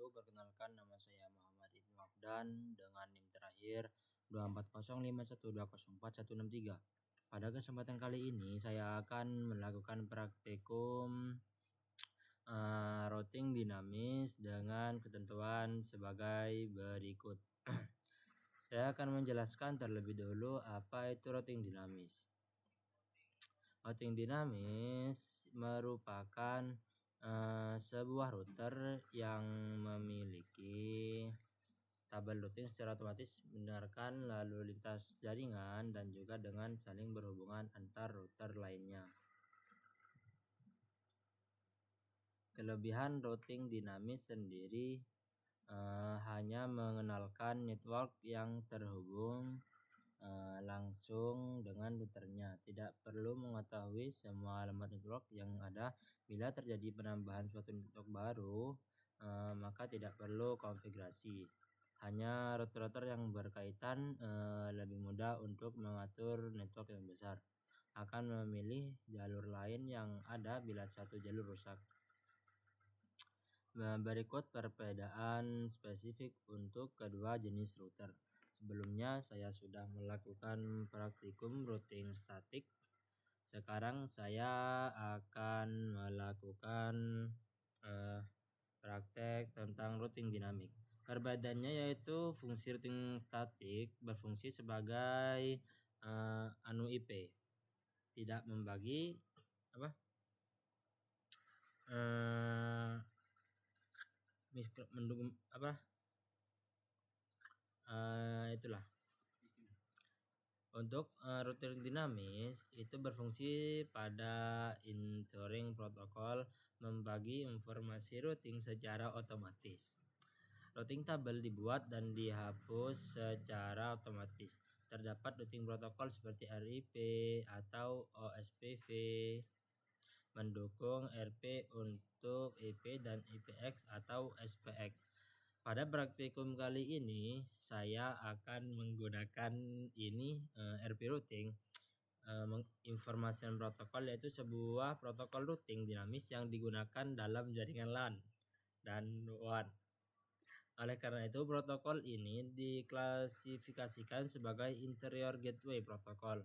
wabarakatuh. Perkenalkan, nama saya Muhammad Ibnu Afdan dengan NIM terakhir 24051204163. Pada kesempatan kali ini saya akan melakukan praktikum routing dinamis dengan ketentuan sebagai berikut. Saya akan menjelaskan terlebih dahulu apa itu routing dinamis. Routing dinamis merupakan sebuah router yang memiliki tabel routing secara otomatis mendengarkan lalu lintas jaringan dan juga dengan saling berhubungan antar router lainnya. Kelebihan routing dinamis sendiri hanya mengenalkan network yang terhubung langsung dengan routernya, tidak perlu mengetahui semua alamat network yang ada. Bila terjadi penambahan suatu network baru, maka tidak perlu konfigurasi. Hanya router-router yang berkaitan lebih mudah untuk mengatur network yang besar. Akan memilih jalur lain yang ada bila suatu jalur rusak. Berikut perbedaan spesifik untuk kedua jenis router. Sebelumnya saya sudah melakukan praktikum routing statik. Sekarang saya akan melakukan praktek tentang routing dinamik. Perbedaannya yaitu fungsi routing statik berfungsi sebagai IP, tidak membagi itulah. Untuk routing dinamis itu berfungsi pada entering protokol, membagi informasi routing secara otomatis. Routing tabel dibuat dan dihapus secara otomatis. Terdapat routing protokol seperti RIP atau OSPF, mendukung RP untuk IP dan IPX atau SPX. Pada praktikum kali ini saya akan menggunakan RP routing, information protokol, yaitu sebuah protokol routing dinamis yang digunakan dalam jaringan LAN dan WAN. Oleh karena itu protokol ini diklasifikasikan sebagai interior gateway protokol.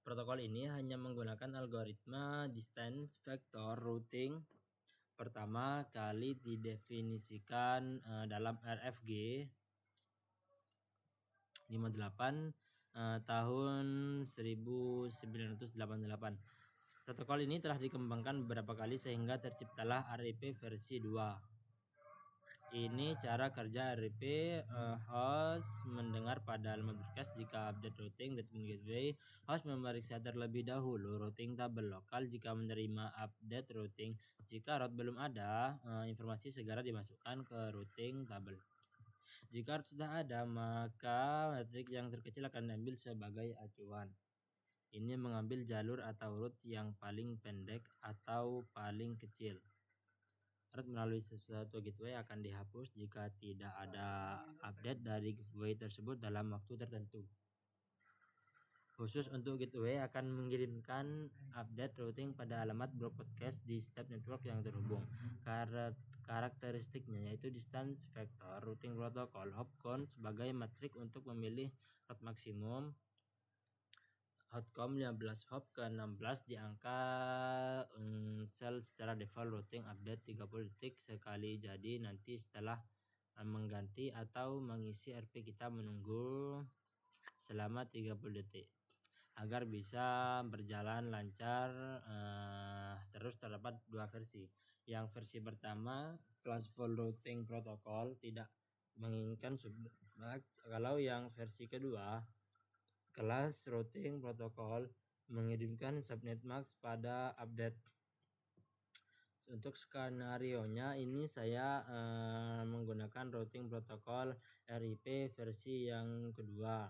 Protokol ini hanya menggunakan algoritma distance vector routing pertama kali didefinisikan dalam RFG 58 tahun 1988. Protokol ini telah dikembangkan beberapa kali sehingga terciptalah RIP versi 2. Ini cara kerja RIP. Host mendengar pada alamat broadcast jika update routing gateway. Host memeriksa terlebih dahulu routing tabel lokal jika menerima update routing. Jika route belum ada, informasi segera dimasukkan ke routing tabel. Jika route sudah ada, maka metrik yang terkecil akan diambil sebagai acuan. Ini mengambil jalur atau route yang paling pendek atau paling kecil. Route melalui sesuatu gateway akan dihapus jika tidak ada update dari gateway tersebut dalam waktu tertentu. Khusus untuk gateway akan mengirimkan update routing pada alamat broadcast di setiap network yang terhubung. Karakteristiknya yaitu distance vector routing protocol hop count sebagai metrik untuk memilih route maksimum. Outcome 15 hop ke 16 di angka sel secara default. Routing update 30 detik sekali, jadi nanti setelah mengganti atau mengisi RP kita menunggu selama 30 detik agar bisa berjalan lancar. Terus terdapat dua versi. Yang versi pertama classful routing protocol tidak menginginkan subnet. Kalau yang versi kedua kelas routing protokol mengirimkan subnet max pada update. Untuk skenario-nya ini saya menggunakan routing protokol RIP versi yang kedua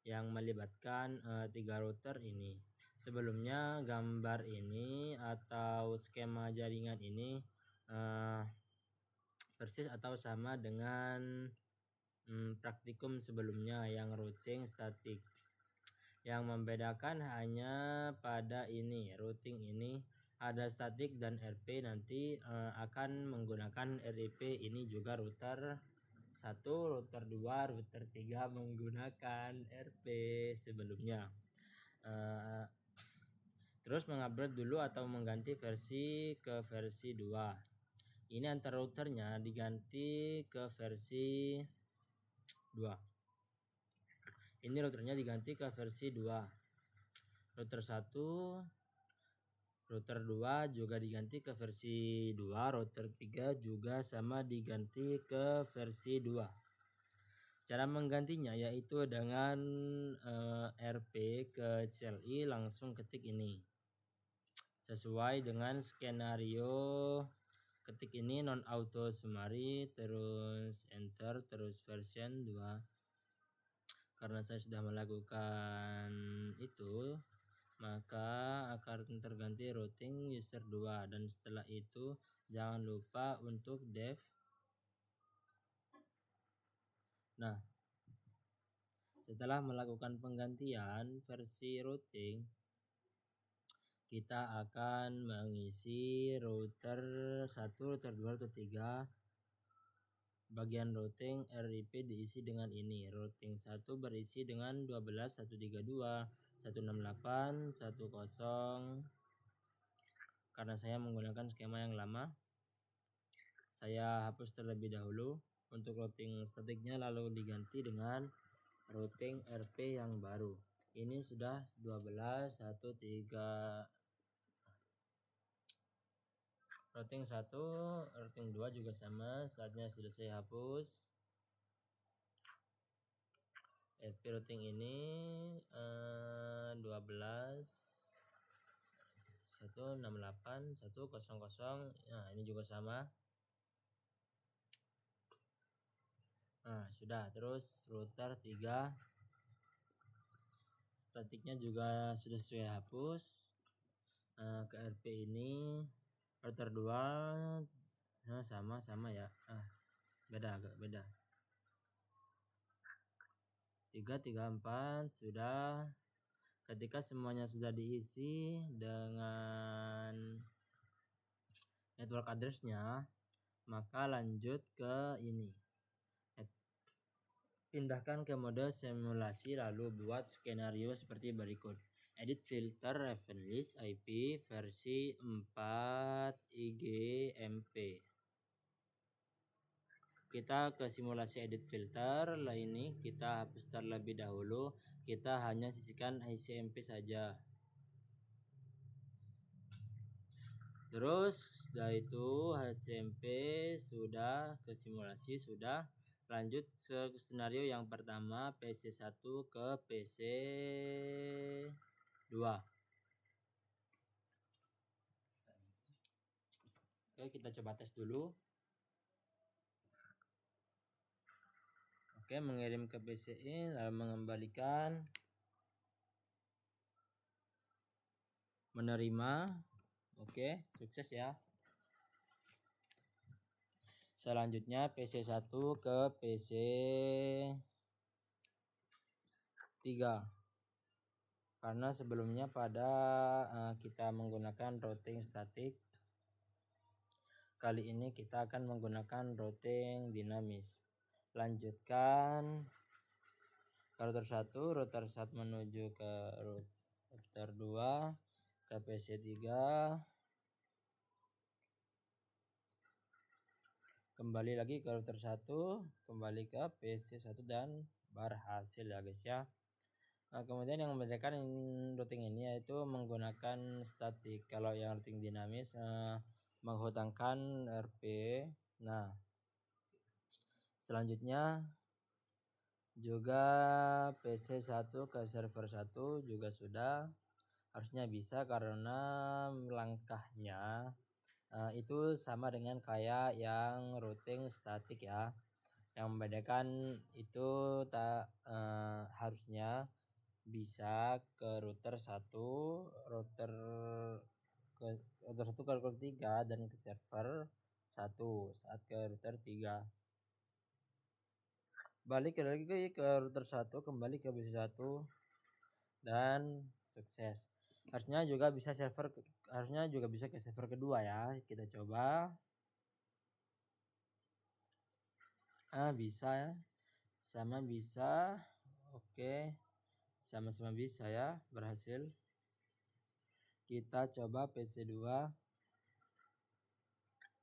yang melibatkan 3 router ini. Sebelumnya gambar ini atau skema jaringan ini persis atau sama dengan praktikum sebelumnya yang routing statik. Yang membedakan hanya pada ini, routing ini ada statik dan RP, nanti akan menggunakan RIP. Ini juga router 1, router 2, router 3 menggunakan RP sebelumnya. Terus mengupgrade dulu atau mengganti versi ke versi 2. Ini antar routernya diganti ke versi 2. Ini routernya diganti ke versi 2. Router 1, router 2 juga diganti ke versi 2. Router 3 juga sama diganti ke versi 2. Cara menggantinya yaitu dengan RP ke CLI, langsung ketik ini. Sesuai dengan skenario, ketik ini non auto summary, terus enter, terus version 2. Karena saya sudah melakukan itu, maka akan terganti routing user 2. Dan setelah itu jangan lupa untuk dev. Nah, setelah melakukan penggantian versi routing, kita akan mengisi router 1, router 2, router 3. Bagian routing RIP diisi dengan ini. Routing 1 berisi dengan 12, 132, 168, 10. Karena saya menggunakan skema yang lama, saya hapus terlebih dahulu untuk routing statiknya, lalu diganti dengan routing RP yang baru. Ini sudah 12, 13. Routing 1, routing 2 juga sama, saatnya sudah saya hapus. RP routing ini 12, 168, 100. Nah, ini juga sama. Nah, sudah. Terus router 3, statiknya juga sudah saya hapus. Ke RP ini router 2, nah sama ya. Agak beda. 3, 3, 4 sudah. Ketika semuanya sudah diisi dengan network address-nya, maka lanjut ke ini. Pindahkan ke mode simulasi, lalu buat skenario seperti berikut. Edit filter reference IP versi 4 IGMP. Kita ke simulasi edit filter. Ini kita hapus terlebih dahulu. Kita hanya sisihkan ICMP saja. Terus setelah itu HCMP sudah, ke simulasi sudah. Lanjut ke skenario yang pertama, PC1 ke PC2. Oke, kita coba tes dulu. Oke, mengirim ke PCI lalu mengembalikan, menerima. Oke, sukses ya. Selanjutnya PC1 ke PC3. Karena sebelumnya pada kita menggunakan routing statik, kali ini kita akan menggunakan routing dinamis. Lanjutkan ke router 1, router 1 menuju ke router 2, ke PC3. Kembali lagi ke router 1, kembali ke PC1 dan berhasil ya guys ya. Nah, kemudian yang membedakan routing ini yaitu menggunakan statik. Kalau yang routing dinamis menghutangkan RP. Nah, selanjutnya juga PC1 ke server 1 juga sudah, harusnya bisa karena langkahnya itu sama dengan kayak yang routing statik ya. Yang membedakan itu harusnya bisa ke router 1, router 1 ke router 3 dan ke server 1 saat ke router 3. Balik lagi ke router 1, kembali ke PC1 dan sukses. harusnya juga bisa ke server kedua ya. Kita coba. Bisa ya, sama bisa. Oke, sama-sama bisa ya, berhasil. Kita coba PC2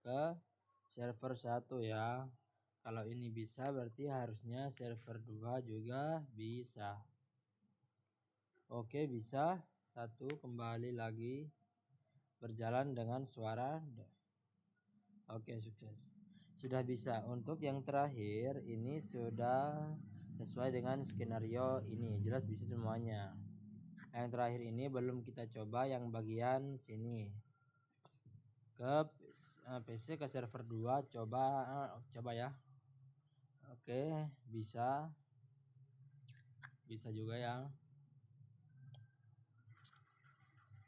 ke server 1 ya. Kalau ini bisa berarti harusnya server 2 juga bisa. Oke, bisa. 1 kembali lagi berjalan dengan suara. Oke, sukses. Sudah bisa. Untuk yang terakhir ini sudah sesuai dengan skenario ini, jelas bisa semuanya. Yang terakhir ini belum kita coba yang bagian sini. Ke PC ke server 2 coba ya. Oke, bisa juga ya.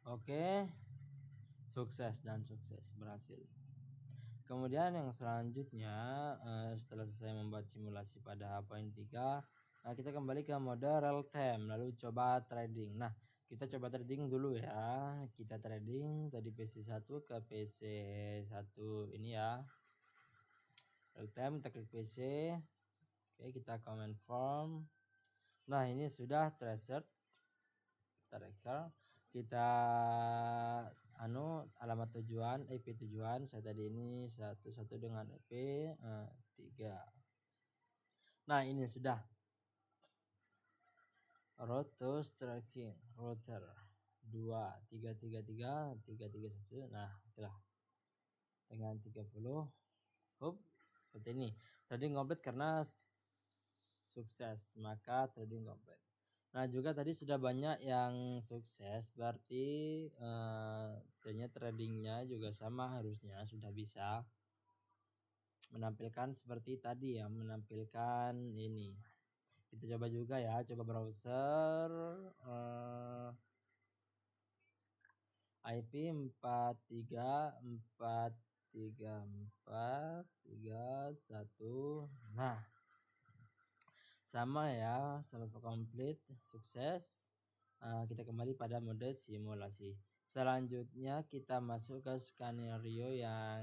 Oke, sukses berhasil. Kemudian yang selanjutnya setelah selesai membuat simulasi pada H.3, kita kembali ke mode real time lalu coba trading. Nah, kita coba trading dulu ya. Kita trading dari PC1 ke PC1 ini ya. Real time, kita klik PC. Oke, kita confirm. Nah, ini sudah tracer. Kita alamat tujuan, IP tujuan saya tadi ini 11 dengan IP 3. Nah, ini sudah route to tracking router 2333 nah itulah dengan 30 seperti ini. Trading komplit karena sukses, maka trading komplit. Nah, juga tadi sudah banyak yang sukses, berarti ternyata tradingnya juga sama, harusnya sudah bisa menampilkan seperti tadi ya, menampilkan ini. Kita coba juga ya, coba browser IP 43434331. Nah, sama ya, sama komplit, sukses. Kita kembali pada mode simulasi. Selanjutnya kita masuk ke skenario yang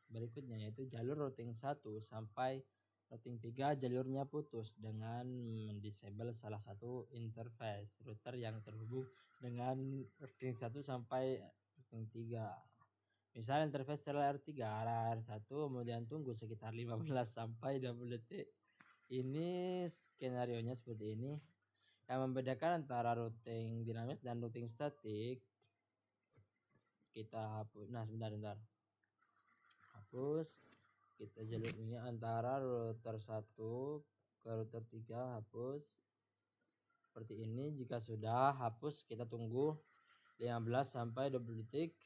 berikutnya, yaitu jalur routing 1 sampai routing 3 jalurnya putus dengan mendisable salah satu interface router yang terhubung dengan routing 1 sampai routing 3. Misalnya interface R3 arah R1, kemudian tunggu sekitar 15 sampai 20 detik. Ini skenarionya seperti ini. Yang membedakan antara routing dinamis dan routing statik, kita hapus. Nah, sebentar. Hapus. Kita jalur ini antara router 1 ke router 3, hapus. Seperti ini. Jika sudah hapus, kita tunggu 15 sampai 20 detik.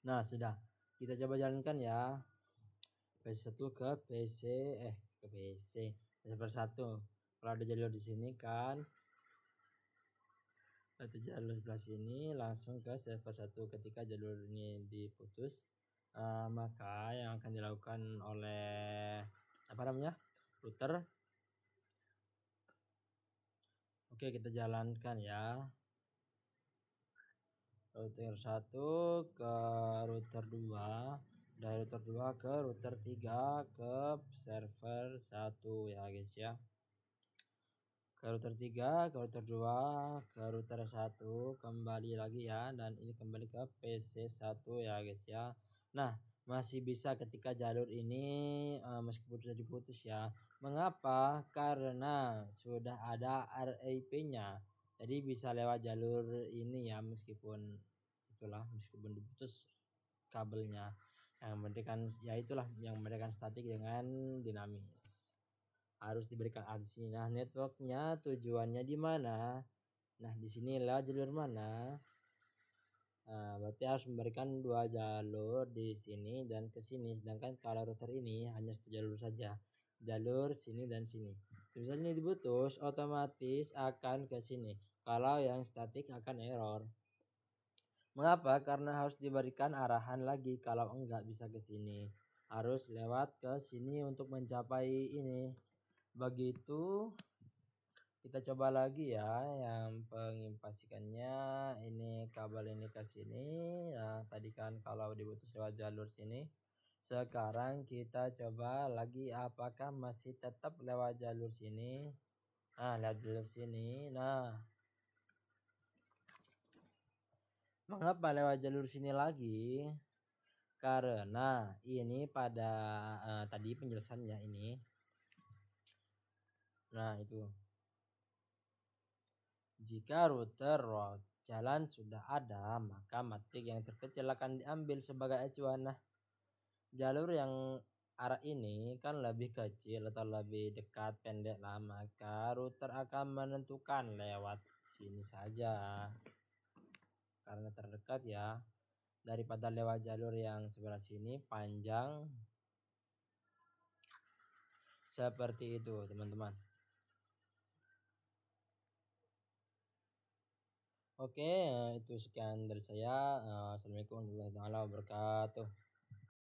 Nah, sudah. Kita coba jalankan ya. PC1 ke server 1. Kalau ada jalur di sini kan, atau jalur sebelah sini langsung ke server 1. Ketika jalur ini diputus, maka yang akan dilakukan oleh router. Oke, kita jalankan ya. Router 1 ke router 2, dari router 2 ke router 3 ke server 1 ya guys ya. Ke router 3, ke router 2, ke router 1, kembali lagi ya, dan ini kembali ke PC1 ya guys ya. Nah, masih bisa ketika jalur ini meskipun sudah diputus ya. Mengapa? Karena sudah ada RAP-nya. Jadi bisa lewat jalur ini ya, meskipun diputus kabelnya. Yang membedakan ya itulah yang membedakan statik dengan dinamis. Harus diberikan di sini. Nah, networknya tujuannya di mana? Nah, di sini lewat jalur mana? Berarti harus memberikan 2 jalur di sini dan ke sini. Sedangkan kalau router ini hanya 1 jalur saja. Jalur sini dan sini. Misalnya ini diputus, otomatis akan ke sini. Kalau yang statik akan error. Mengapa? Karena harus diberikan arahan lagi, kalau enggak bisa ke sini. harus lewat ke sini untuk mencapai ini. Begitu kita coba lagi ya yang pengimpasikannya. Ini kabel ini ke sini. Nah, tadi kan kalau diputus lewat jalur sini. Sekarang kita coba lagi apakah masih tetap lewat jalur sini. Nah, lewat jalur sini. Nah, mengapa lewat jalur sini lagi? Karena ini pada tadi penjelasannya ini. Nah, itu. Jika router jalan sudah ada, maka matrik yang terkecil akan diambil sebagai acuan. Nah, jalur yang arah ini kan lebih kecil atau lebih dekat, pendek lah, maka router akan menentukan lewat sini saja karena terdekat ya, daripada lewat jalur yang sebelah sini panjang seperti itu teman-teman. Oke, itu sekian dari saya. Assalamualaikum warahmatullahi wabarakatuh.